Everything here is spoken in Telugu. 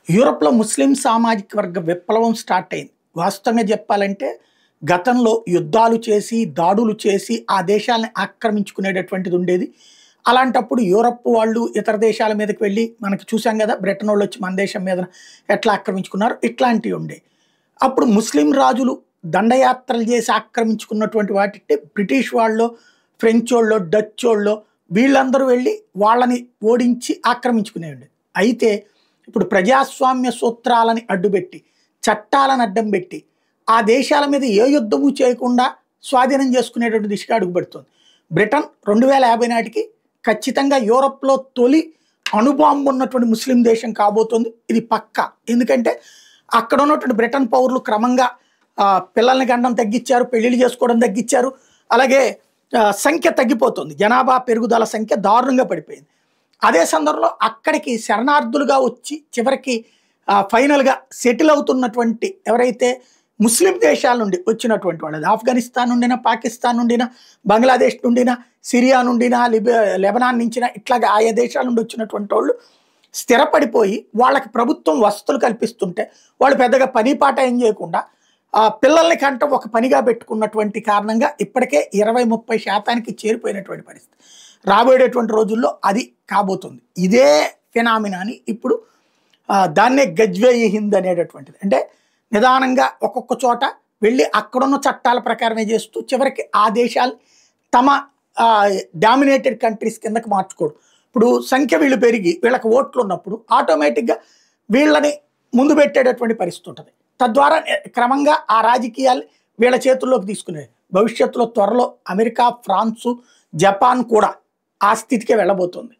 యూరప్‌లో ముస్లిం సామాజిక వర్గ విప్లవం స్టార్ట్ అయింది. వాస్తవంగా చెప్పాలంటే గతంలో యుద్ధాలు చేసి, దాడులు చేసి ఆ దేశాల్ని ఆక్రమించుకునేటటువంటిది ఉండేది. అలాంటప్పుడు యూరప్ వాళ్ళు ఇతర దేశాల మీదకి వెళ్ళి మనకి చూసాం గదా! బ్రిటనోళ్ళొచ్చి మన దేశం మీద ఎట్లా ఆక్రమించుకున్నారో ఇట్లాంటివి ఉండేవి. అప్పుడు ముస్లిం రాజులు దండయాత్రలు చేసి ఆక్రమించుకున్నటువంటి వాటిని బ్రిటిష్ వాళ్ళో, ఫ్రెంచోళ్ళో, డచ్చోళ్ళో వీళ్ళందరూ వెళ్ళి వాళ్ళని ఓడించి ఆక్రమించుకునేయండి. అయితే ఇప్పుడు ప్రజాస్వామ్య సూత్రాలని అడ్డుపెట్టి, చట్టాలను అడ్డం పెట్టి, ఆ దేశాల మీద ఏ యుద్ధము చేయకుండా స్వాధీనం చేసుకునేటువంటి దిశగా అడుగుపెడుతుంది. బ్రిటన్ 2050 నాటికి ఖచ్చితంగా యూరప్‌లో తొలి అణుబాంబు ఉన్నటువంటి ముస్లిం దేశం కాబోతుంది. ఇది పక్కా. ఎందుకంటే అక్కడ ఉన్నటువంటి బ్రిటన్ పౌరులు క్రమంగా పిల్లల్ని కనడం తగ్గించారు, పెళ్లిళ్ళు చేసుకోవడం తగ్గించారు. అలాగే సంఖ్య తగ్గిపోతుంది. జనాభా పెరుగుదల సంఖ్య దారుణంగా పడిపోయింది. అదే సందర్భంలో అక్కడికి శరణార్థులుగా వచ్చి చివరికి ఫైనల్‌గా సెటిల్ అవుతున్నటువంటి ఎవరైతే ముస్లిం దేశాల నుండి వచ్చినటువంటి వాళ్ళు, ఆఫ్ఘనిస్తాన్ నుండినా, పాకిస్తాన్ నుండినా, బంగ్లాదేశ్ నుండినా, సిరియా నుండినా, లెబనాన్ నుంచినా ఇట్లాగా ఆయా దేశాల నుండి వచ్చినటువంటి వాళ్ళు స్థిరపడిపోయి వాళ్ళకి ప్రభుత్వం వసతులు కల్పిస్తుంటే వాళ్ళు పెద్దగా పని పాట ఏం చేయకుండా పిల్లల్ని కంట ఒక పనిగా పెట్టుకున్నటువంటి కారణంగా ఇప్పటికే 20-30% చేరిపోయినటువంటి పరిస్థితి. రాబోయేటటువంటి రోజుల్లో అది కాబోతుంది. ఇదే ఫినామినాని ఇప్పుడు దాన్నే గజ్వే-ఇ హింద్ అనేటటువంటిది. అంటే నిదానంగా ఒక్కొక్క చోట వెళ్ళి అక్కడున్న చట్టాల ప్రకారమే చేస్తూ చివరికి ఆ దేశాలు తమ డామినేటెడ్ కంట్రీస్ కిందకి మార్చుకోవడం. ఇప్పుడు సంఖ్య వీళ్ళు పెరిగి వీళ్ళకి ఓట్లు ఉన్నప్పుడు ఆటోమేటిక్గా వీళ్ళని ముందు పెట్టేటటువంటి పరిస్థితి ఉంటుంది. తద్వారా క్రమంగా ఆ రాజకీయాలు వీళ్ళ చేతుల్లోకి తీసుకునేది. భవిష్యత్తులో త్వరలో అమెరికా, ఫ్రాన్సు, జపాన్ కూడా ఆ స్థితికే వెళ్ళబోతుంది.